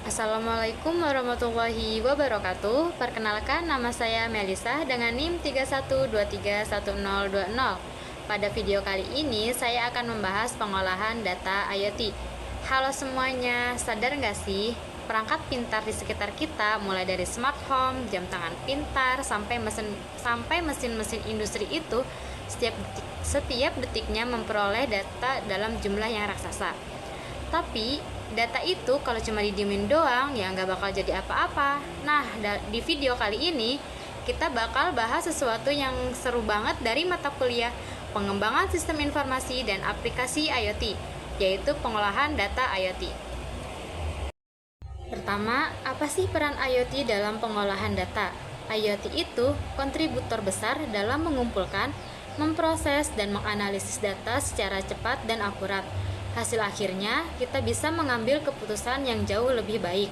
Assalamualaikum warahmatullahi wabarakatuh. Perkenalkan, nama saya Melisa dengan NIM 31231020. Pada video kali ini saya akan membahas pengolahan data IoT. Halo semuanya, sadar nggak sih? Perangkat pintar di sekitar kita, mulai dari smart home, jam tangan pintar, sampai mesin-mesin industri itu setiap detiknya memperoleh data dalam jumlah yang raksasa. Tapi data itu kalau cuma didiemin doang ya nggak bakal jadi apa-apa. Nah, di video kali ini kita bakal bahas sesuatu yang seru banget dari mata kuliah pengembangan sistem informasi dan aplikasi IoT, yaitu pengolahan data IoT. Pertama, apa sih peran IoT dalam pengolahan data? IoT itu kontributor besar dalam mengumpulkan, memproses, dan menganalisis data secara cepat dan akurat. Hasil akhirnya, kita bisa mengambil keputusan yang jauh lebih baik.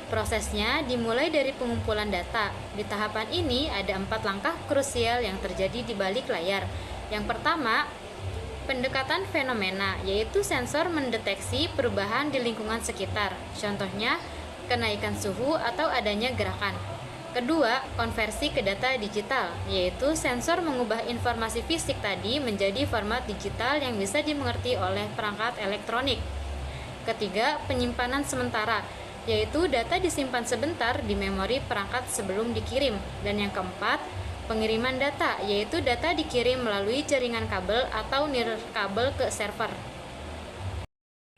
Prosesnya dimulai dari pengumpulan data. Di tahapan ini ada 4 langkah krusial yang terjadi di balik layar. Yang pertama, pendekatan fenomena, yaitu sensor mendeteksi perubahan di lingkungan sekitar. Contohnya, kenaikan suhu atau adanya gerakan. Kedua, konversi ke data digital, yaitu sensor mengubah informasi fisik tadi menjadi format digital yang bisa dimengerti oleh perangkat elektronik. Ketiga, penyimpanan sementara, yaitu data disimpan sebentar di memori perangkat sebelum dikirim. Dan yang keempat, pengiriman data, yaitu data dikirim melalui jaringan kabel atau nirkabel ke server.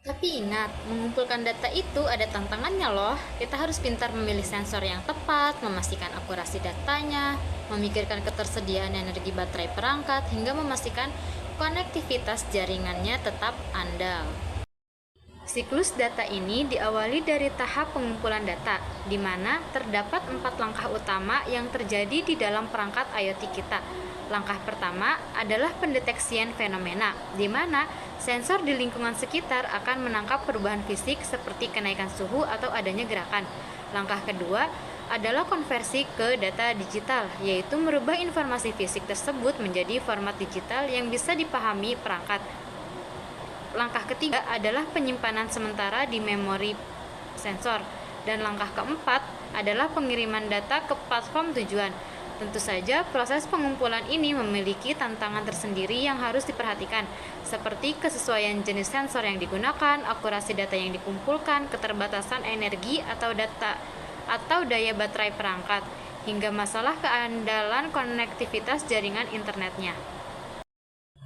Tapi ingat, mengumpulkan data itu ada tantangannya loh. Kita harus pintar memilih sensor yang tepat, memastikan akurasi datanya, memikirkan ketersediaan energi baterai perangkat, hingga memastikan konektivitas jaringannya tetap andal. Siklus data ini diawali dari tahap pengumpulan data, di mana terdapat 4 langkah utama yang terjadi di dalam perangkat IoT kita. Langkah pertama adalah pendeteksian fenomena, di mana sensor di lingkungan sekitar akan menangkap perubahan fisik seperti kenaikan suhu atau adanya gerakan. Langkah kedua adalah konversi ke data digital, yaitu merubah informasi fisik tersebut menjadi format digital yang bisa dipahami perangkat. Langkah ketiga adalah penyimpanan sementara di memori sensor, dan langkah keempat adalah pengiriman data ke platform tujuan. Tentu saja, proses pengumpulan ini memiliki tantangan tersendiri yang harus diperhatikan, seperti kesesuaian jenis sensor yang digunakan, akurasi data yang dikumpulkan, keterbatasan energi atau daya baterai perangkat, hingga masalah keandalan konektivitas jaringan internetnya.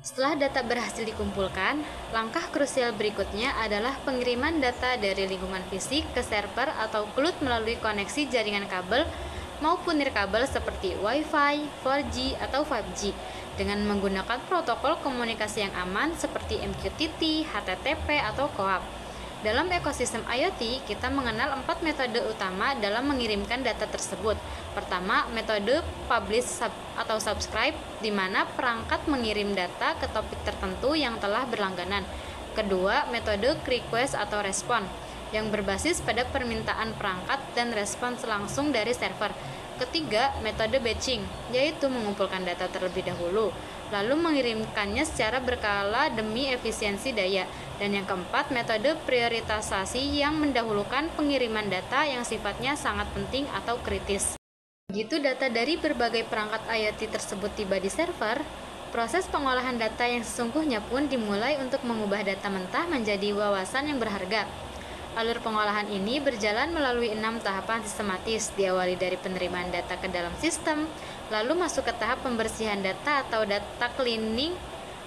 Setelah data berhasil dikumpulkan, langkah krusial berikutnya adalah pengiriman data dari lingkungan fisik ke server atau cloud melalui koneksi jaringan kabel maupun nirkabel seperti Wi-Fi, 4G, atau 5G dengan menggunakan protokol komunikasi yang aman seperti MQTT, HTTP, atau CoAP. Dalam ekosistem IoT, kita mengenal 4 metode utama dalam mengirimkan data tersebut. Pertama, metode publish atau subscribe, di mana perangkat mengirim data ke topik tertentu yang telah berlangganan. Kedua, metode request atau respon, yang berbasis pada permintaan perangkat dan respons langsung dari server. Ketiga, metode batching, yaitu mengumpulkan data terlebih dahulu, lalu mengirimkannya secara berkala demi efisiensi daya. Dan yang keempat, metode prioritasasi yang mendahulukan pengiriman data yang sifatnya sangat penting atau kritis. Begitu data dari berbagai perangkat IoT tersebut tiba di server, proses pengolahan data yang sesungguhnya pun dimulai untuk mengubah data mentah menjadi wawasan yang berharga. Alur pengolahan ini berjalan melalui 6 tahapan sistematis, diawali dari penerimaan data ke dalam sistem, lalu masuk ke tahap pembersihan data atau data cleaning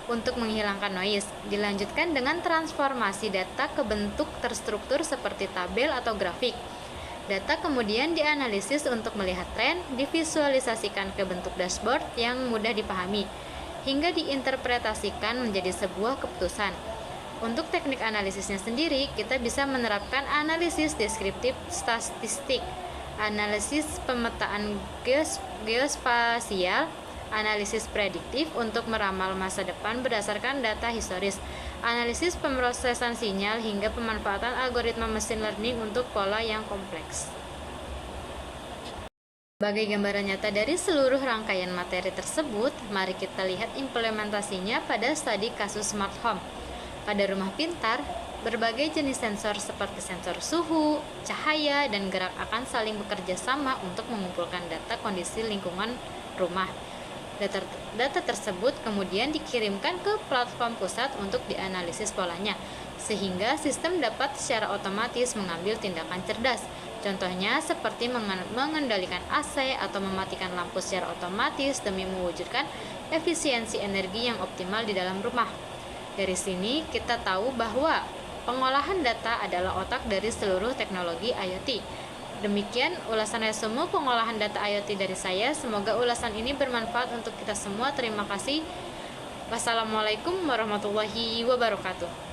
untuk menghilangkan noise, dilanjutkan dengan transformasi data ke bentuk terstruktur seperti tabel atau grafik. Data kemudian dianalisis untuk melihat tren, divisualisasikan ke bentuk dashboard yang mudah dipahami, hingga diinterpretasikan menjadi sebuah keputusan. Untuk teknik analisisnya sendiri, kita bisa menerapkan analisis deskriptif statistik, analisis pemetaan geospasial, analisis prediktif untuk meramal masa depan berdasarkan data historis, analisis pemrosesan sinyal, hingga pemanfaatan algoritma machine learning untuk pola yang kompleks. Sebagai gambaran nyata dari seluruh rangkaian materi tersebut, mari kita lihat implementasinya pada studi kasus smart home. Pada rumah pintar, Berbagai jenis sensor seperti sensor suhu, cahaya, dan gerak akan saling bekerja sama untuk mengumpulkan data kondisi lingkungan rumah. Data tersebut kemudian dikirimkan ke platform pusat untuk dianalisis polanya, sehingga sistem dapat secara otomatis mengambil tindakan cerdas. Contohnya seperti mengendalikan AC atau mematikan lampu secara otomatis demi mewujudkan efisiensi energi yang optimal di dalam rumah. Dari sini kita tahu bahwa pengolahan data adalah otak dari seluruh teknologi IoT. Demikian ulasan resume pengolahan data IoT dari saya. Semoga ulasan ini bermanfaat untuk kita semua. Terima kasih. Wassalamualaikum warahmatullahi wabarakatuh.